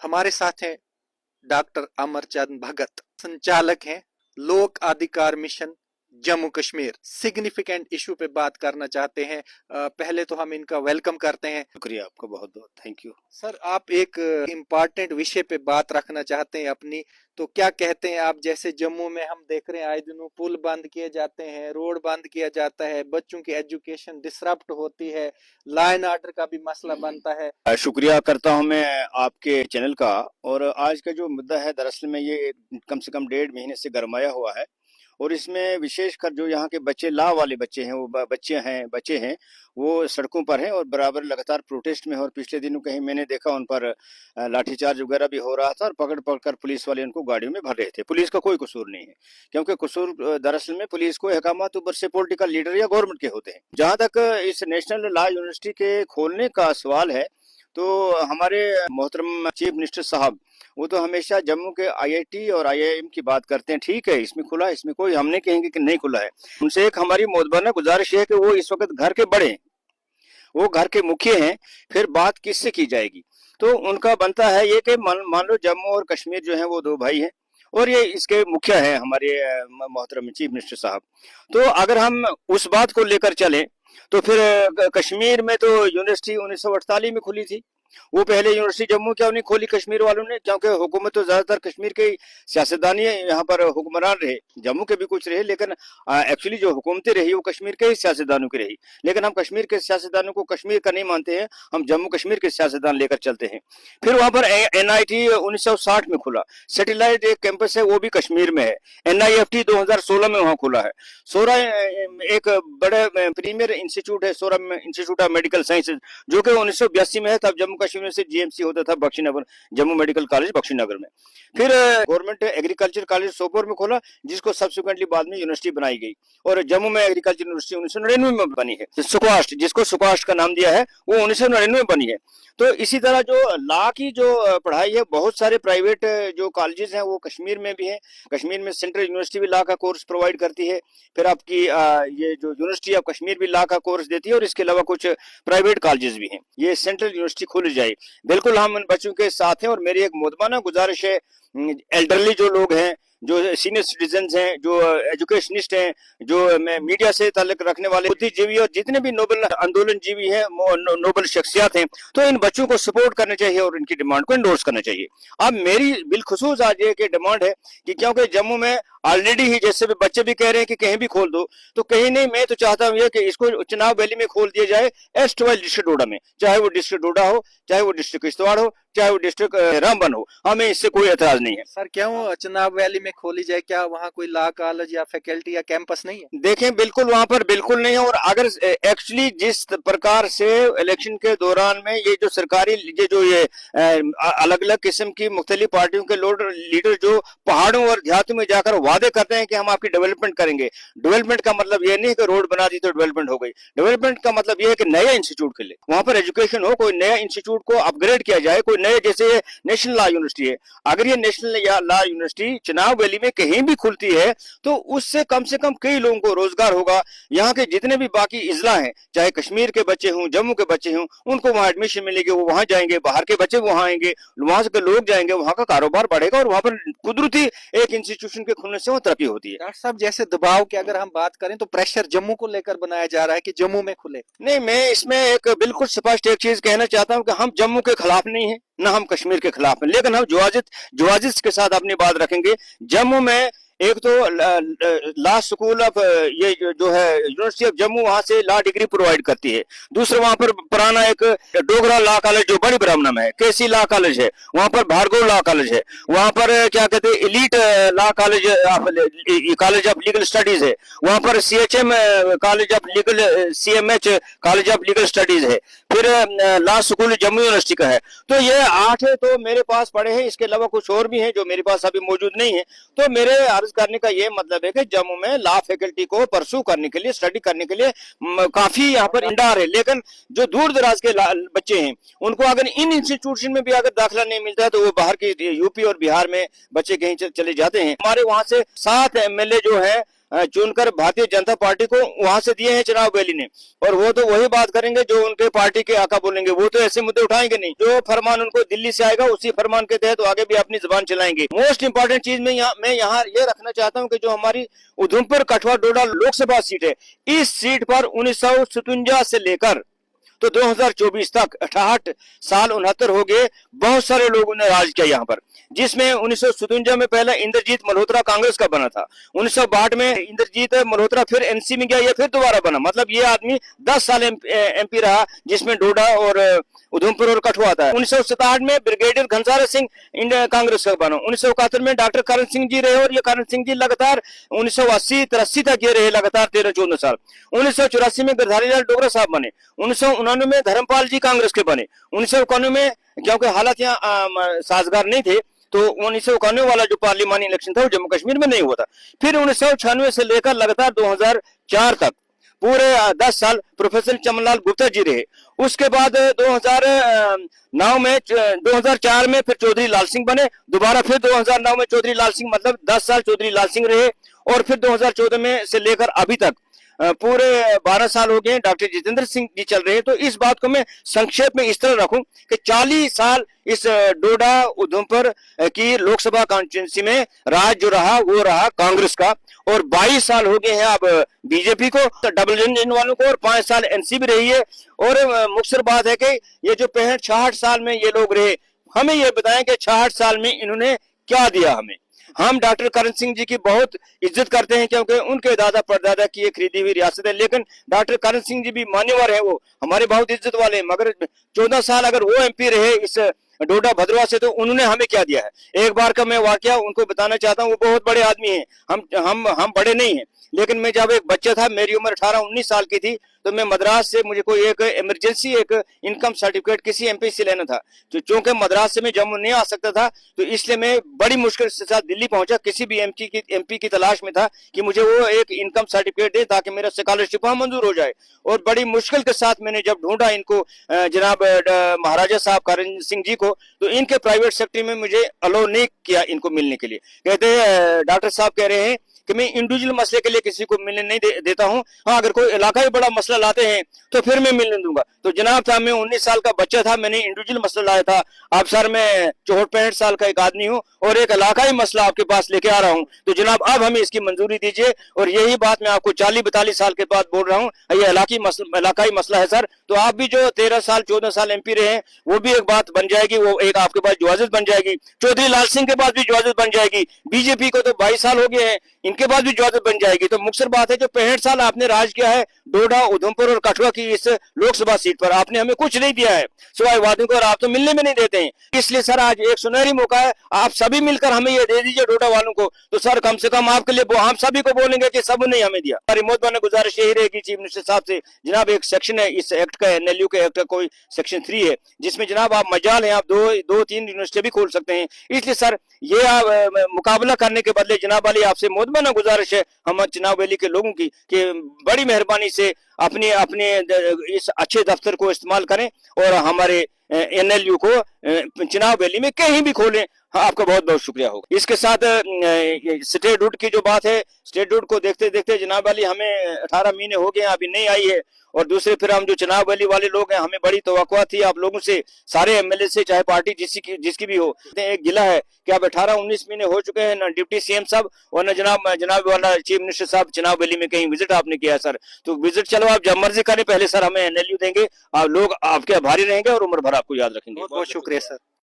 हमारे साथ हैं डॉक्टर अमरचंद भगत, संचालक हैं लोक अधिकार mission Jammu Kashmir. Significant issue पे बात करना चाहते हैं। पहले तो हम इनका वेलकम करते हैं। शुक्रिया आपका, बहुत बहुत थैंक यू। सर, आप एक इम्पॉर्टेंट विषय पे बात रखना चाहते हैं अपनी, तो क्या कहते हैं आप? जैसे जम्मू में हम देख रहे हैं आए दिनों पुल बंद किए जाते हैं, रोड बंद किया जाता है, बच्चों की एजुकेशन डिसरप्ट होती है, लॉ एंड ऑर्डर का भी मसला बनता है। शुक्रिया करता हूं मैं आपके चैनल का। और आज का जो मुद्दा है, दरअसल में ये कम से कम 1.5 महीने से गरमाया हुआ है। और इसमें विशेषकर जो यहाँ के बच्चे, ला वाले बच्चे हैं, वो बच्चे हैं वो सड़कों पर हैं और बराबर लगातार प्रोटेस्ट में है। और पिछले दिनों कहीं मैंने देखा उन पर लाठीचार्ज वगैरह भी हो रहा था और पकड़ कर पुलिस वाले उनको गाड़ियों में भर रहे थे। पुलिस का कोई कसूर नहीं है, क्योंकि कसूर दरअसल में पुलिस को अहकामात ऊपर से पॉलिटिकल लीडर या गवर्नमेंट के होते हैं। जहां तक इस नेशनल लॉ यूनिवर्सिटी के खोलने का सवाल है, तो हमारे मोहतरम चीफ मिनिस्टर साहब वो तो हमेशा जम्मू के आईआईटी और आईआईएम की बात करते हैं। ठीक है, इसमें खुला है, इसमें कोई हम नहीं कहेंगे कि नहीं खुला है। उनसे एक हमारी मोदबाना गुजारिश है कि वो इस वक्त घर के बड़े हैं, वो घर के मुखिया हैं, फिर बात किससे की जाएगी? तो उनका बनता है ये कि मान लो जम्मू और कश्मीर जो है वो दो भाई हैं और ये इसके मुखिया है हमारे मोहतरम चीफ मिनिस्टर साहब। तो अगर हम उस बात को लेकर चलें तो फिर कश्मीर में तो यूनिवर्सिटी 1948 में खुली थी। वो पहले यूनिवर्सिटी जम्मू क्यों नहीं खोली कश्मीर वालों ने? क्योंकि हुकूमत तो ज्यादातर कश्मीर के सियासतदानी यहाँ पर हुक्मरान रहे, जम्मू के भी कुछ रहे, लेकिन एक्चुअली जो हुकूमतें रही वो कश्मीर के ही सियासतदानों की रही। लेकिन हम कश्मीर के सियासतदानों को कश्मीर का नहीं मानते हैं, हम जम्मू कश्मीर के सियासतदान लेकर चलते हैं। फिर वहां पर NIT 1960 में खुला, सैटेलाइट एक कैंपस है वो भी कश्मीर में है। NIFT 2016 में वहां खुला है। सोरा एक बड़े प्रीमियर इंस्टीट्यूट है, सोरा इंस्टीट्यूट ऑफ मेडिकल साइंसेज, जो कि 1982 में है। तब जम्मू कश्मीर से GMC होता था बख्शीनगर, जम्मू मेडिकल कॉलेज बख्शीनगर में। फिर गवर्नमेंट एग्रीकल्चर कॉलेज सोपोर में खोला, जिसको सब्सिक्वेंटली बाद में यूनिवर्सिटी बनाई गई। और जम्मू में एग्रीकल्चर यूनिवर्सिटी 1999 में बनी है। सुकास्ट, जिसको सुकास्ट का नाम दिया है, वो 1999 में बनी है। तो इसी तरह जो लॉ की जो पढ़ाई है, बहुत सारे प्राइवेट जो कॉलेजेस हैं वो कश्मीर में भी हैं। कश्मीर में सेंट्रल यूनिवर्सिटी भी लॉ का कोर्स प्रोवाइड करती है। फिर आपकी ये जो यूनिवर्सिटी ऑफ कश्मीर भी लॉ का कोर्स देती है। और इसके अलावा कुछ प्राइवेट कॉलेजेस भी हैं। ये सेंट्रल यूनिवर्सिटी खुल जाए, बिल्कुल हम उन बच्चों के साथ हैं। और मेरी एक मुदमाना गुजारिश है, एल्डरली जो लोग हैं, जो सीनियर सिटीजन हैं, जो एजुकेशनिस्ट हैं, जो मीडिया से ताल्लुक रखने वाले बुद्धिजीवी और जितने भी नोबल आंदोलन जीवी हैं, नोबल शख्सियात हैं, तो इन बच्चों को सपोर्ट करना चाहिए और इनकी डिमांड को एंडोर्स करना चाहिए। अब मेरी बिलखुसूस आज ये कि डिमांड है कि क्योंकि जम्मू में ऑलरेडी ही जैसे भी बच्चे भी कह रहे हैं कि कहीं भी खोल दो, तो कहीं नहीं, मैं तो चाहता हूँ ये कि इसको चुनाव वैली में खोल दिया जाए, एस्टवाइल डिस्ट्रिक्ट डोडा में, चाहे वो डिस्ट्रिक्ट डोडा हो, चाहे वो डिस्ट्रिक्ट किश्तवाड़ हो, चाहे वो डिस्ट्रिक्ट रामबन हो, हमें इससे कोई एतराज नहीं है। सर, क्यों चुनाव वैली में खोली जाए? क्या वहाँ कोई लॉ कॉलेज या फैकल्टी या कैंपस नहीं है? देखें, बिल्कुल वहां पर बिल्कुल नहीं है। और अगर एक्चुअली जिस प्रकार से इलेक्शन के दौरान में ये जो सरकारी ये अलग अलग किस्म की मुख्तलिफ पार्टियों के लीडर जो पहाड़ों और देहातों में जाकर वादे करते हैं कि हम आपकी डेवलपमेंट करेंगे। डेवलपमेंट का मतलब ये नहीं कि रोड बना दी तो डेवलपमेंट हो गई। डेवलपमेंट का मतलब ये है कि नया इंस्टीट्यूट के लिए वहां पर एजुकेशन हो, कोई नया इंस्टीट्यूट को अपग्रेड किया जाए, कोई नए, जैसे नेशनल लॉ यूनिवर्सिटी है, अगर ये नेशनल लॉ यूनिवर्सिटी चुनाव वैली में कहीं भी खुलती है तो उससे कम से कम कई लोगों को रोजगार होगा। यहाँ के जितने भी बाकी इजला हैं, चाहे कश्मीर के बच्चे हों, जम्मू के बच्चे हों, उनको वहां एडमिशन मिलेगी, वो वहां जाएंगे, बाहर के बच्चे वहां आएंगे, वहां से लोग जाएंगे, वहां का कारोबार बढ़ेगा और वहां पर कुदरती एक इंस्टीट्यूशन के खुलने से वो तरक्की होती है। डॉक्टर साहब, जैसे दबाव की अगर हम बात करें तो प्रेशर जम्मू को लेकर बनाया जा रहा है कि जम्मू में खुले। नहीं, मैं इसमें एक बिल्कुल स्पष्ट एक चीज कहना चाहता हूं कि हम जम्मू के खिलाफ नहीं है, ना हम कश्मीर के खिलाफ हैं, लेकिन हम जवाजिज के साथ अपनी बात रखेंगे। जम्मू में एक तो लॉ स्कूल ऑफ ये जो है यूनिवर्सिटी ऑफ जम्मू, वहां से लॉ डिग्री प्रोवाइड करती है। दूसरा वहां पर पुराना एक डोगरा लॉ कॉलेज जो बड़ी ब्राह्मणा में है, केसी लॉ कॉलेज है, वहां पर भार्गव लॉ कॉलेज है, वहां पर क्या कहते हैं elite law college of legal studies है, वहां पर CHM college of legal, CMH college of legal studies है, फिर लॉ स्कूल जम्मू यूनिवर्सिटी का है। तो ये 8 है तो मेरे पास पड़े हैं, इसके अलावा कुछ और भी हैं जो मेरे पास अभी मौजूद नहीं है। तो मेरे अर्ज करने का ये मतलब है कि जम्मू में लॉ फैकल्टी को परसू करने के लिए, स्टडी करने के लिए काफी यहाँ पर इंडार है। लेकिन जो दूर दराज के बच्चे हैं, उनको अगर इन इंस्टीट्यूशन में भी अगर दाखिला नहीं मिलता है तो वो बाहर के यूपी और बिहार में बच्चे कहीं चले जाते हैं। हमारे वहां से 7 MLA जो है चुनकर भारतीय जनता पार्टी को वहां से दिए हैं चुनाव वैली ने, और वो तो वही बात करेंगे जो उनके पार्टी के आका बोलेंगे। वो तो ऐसे मुद्दे उठाएंगे नहीं, जो फरमान उनको दिल्ली से आएगा उसी फरमान के तहत आगे भी अपनी जुबान चलाएंगे। मोस्ट इंपॉर्टेंट चीज मैं यहाँ ये रखना चाहता हूँ कि जो हमारी उधमपुर कठुआ डोडा लोकसभा सीट है, इस सीट पर 1957 से लेकर तो 2024 तक 68 साल 69 हो गए, बहुत सारे लोगों ने राज किया यहाँ पर, जिसमें 1957 में पहले इंद्रजीत मल्होत्रा कांग्रेस का बना था, 1962 में इंद्रजीत मल्होत्रा फिर एनसी में गया, ये फिर दोबारा बना, मतलब ये आदमी 10 साल एमपी रहा, जिसमें डोडा और उधमपुर और कठुआ था। 1967 में ब्रिगेडियर घनसारा सिंह इंडिया कांग्रेस का बना, 1971 में डॉक्टर करण सिंह जी रहे, और ये करण सिंह जी लगातार 1980-83 तक ये रहे, लगातार 13-14 साल। 1984 में गिरधारी लाल डोगरा साहब बने, 1999 में धर्मपाल जी कांग्रेस के बने, 1991 में क्योंकि हालात यहाँ साजगार नहीं थे तो 1991 वाला जो पार्लिमानी इलेक्शन था वो जम्मू कश्मीर में नहीं हुआ था। फिर 1996 से लेकर लगातार 2004 तक पूरे 10 साल प्रोफेसर चमनलाल गुप्ता जी रहे। उसके बाद 2009 में 2004 में फिर चौधरी लाल सिंह बने, दोबारा फिर 2009 में चौधरी लाल सिंह, मतलब 10 साल चौधरी लाल सिंह रहे, और फिर 2014 में से लेकर अभी तक पूरे 12 साल हो गए डॉक्टर जितेंद्र सिंह जी चल रहे हैं। तो इस बात को मैं संक्षेप में इस तरह रखूं कि 40 साल इस डोडा उधमपुर की लोकसभा कॉन्स्टिट्यूंसी में राज जो रहा वो रहा कांग्रेस का, और 22 साल हो गए हैं अब बीजेपी को, तो डबल इंजन वालों को, और 5 साल एनसीपी रही है। और मुख्य बात है कि ये जो 65-66 साल में ये लोग रहे, हमें ये बताएं कि 66 साल में इन्होंने क्या दिया हमें। हम डॉक्टर करण सिंह जी की बहुत इज्जत करते हैं क्योंकि उनके दादा परदादा की ये खरीदी हुई रियासत है, लेकिन डॉक्टर करण सिंह जी भी मान्यवर है, वो हमारे बहुत इज्जत वाले हैं, मगर 14 साल अगर वो एमपी रहे इस डोडा भद्रवा से, तो उन्होंने हमें क्या दिया है। एक बार का मैं वाकया उनको बताना चाहता हूँ, वो बहुत बड़े आदमी हैं, हम बड़े नहीं हैं, लेकिन मैं जब एक बच्चा था, मेरी उम्र 18-19 साल की थी, तो मैं मद्रास से, मुझे कोई एक इमरजेंसी एक इनकम सर्टिफिकेट किसी एमपी से लेना था, तो चूंकि मद्रास से मैं जम्मू नहीं आ सकता था, तो इसलिए मैं बड़ी मुश्किल से साथ दिल्ली पहुंचा, किसी भी एमपी की तलाश में था कि मुझे वो एक इनकम सर्टिफिकेट दे ताकि मेरा स्कॉलरशिप वहां मंजूर हो जाए। और बड़ी मुश्किल के साथ मैंने जब ढूंढा इनको, जनाब महाराजा साहब करण सिंह जी को, तो इनके प्राइवेट सेक्रेटरी में मुझे अलाउ नहीं किया इनको मिलने के लिए। कहते डॉक्टर साहब कह रहे हैं कि मैं इंडिविजुअल मसले के लिए किसी को मिलने नहीं देता हूं, हाँ अगर कोई इलाकाई बड़ा मसला लाते हैं तो फिर मैं मिलने दूंगा। तो जनाब साहब, मैं 19 साल का बच्चा था, मैंने इंडिविजुअल मसला लाया था। अब सर मैं 64-65 साल का एक आदमी हूं और एक इलाकाई मसला आपके पास लेके आ रहा हूं, तो जनाब अब हमें इसकी मंजूरी दीजिए। और यही बात मैं आपको 40-42 साल के बाद बोल रहा हूँ, ये इलाकाई मसला है सर, तो आप भी जो 13 साल 14 साल एमपी रहे हैं वो भी एक बात बन जाएगी, वो एक आपके पास इजाजत बन जाएगी। चौधरी लाल सिंह के पास भी इजाजत बन जाएगी, बीजेपी को तो 22 साल हो गए हैं, इनके पास भी इजाजत बन जाएगी। तो मुख्य बात है जो 65 साल आपने राज किया है डोडा उधमपुर और कठुआ की इस लोकसभा सीट पर, आपने हमें कुछ नहीं दिया है सिवाय वादों को, और आप तो मिलने में नहीं देते हैं। इसलिए सर आज एक सुनहरी मौका है, आप सभी मिलकर हमें ये दे दीजिए डोडा वालों को, तो सर कम से कम आपके लिए हम सभी को बोलेंगे कि सब ने हमें दिया। हमारी मोहतबान गुजारिश यही रहेगी चीफ मिनिस्टर साहब से, जनाब एक सेक्शन है इस एक्ट का, एनएलयू के एक्ट का कोई सेक्शन 3 है, जिसमें जनाब आप मजाल है, आप 2-3 यूनिवर्सिटी भी खोल सकते हैं। इसलिए सर ये मुकाबला करने के बदले जनाब वाली आपसे मोहतबाना गुजारिश है हम चुनाव वैली के लोगों की कि बड़ी मेहरबानी से अपने इस अच्छे दफ्तर को इस्तेमाल करें और हमारे एनएलयू को चुनाव वैली में कहीं भी खोलें। हाँ, आपका बहुत बहुत शुक्रिया होगा। इसके साथ स्टेट रूट की जो बात है, स्टेट रूट को देखते देखते जनाब वाली हमें 18 महीने हो गए अभी नहीं आई है, और दूसरे फिर हम जो चुनाव वैली वाले लोग हैं, हमें बड़ी तवक्कुआ थी आप लोगों से, सारे एमएलए से, चाहे पार्टी जिसकी भी हो। एक गिला है कि अब 18-19 महीने हो चुके हैं, न डिप्टी सीएम साहब और न जनाब वाला चीफ मिनिस्टर साहब चुनाव वैली में कहीं विजिट आपने किया सर। तो विजिट चलो आप जब मर्जी करें, पहले सर हमें एनएलयू देंगे, आप लोग आपके आभारी रहेंगे और उम्र भर आपको याद रखेंगे। बहुत बहुत शुक्रिया सर।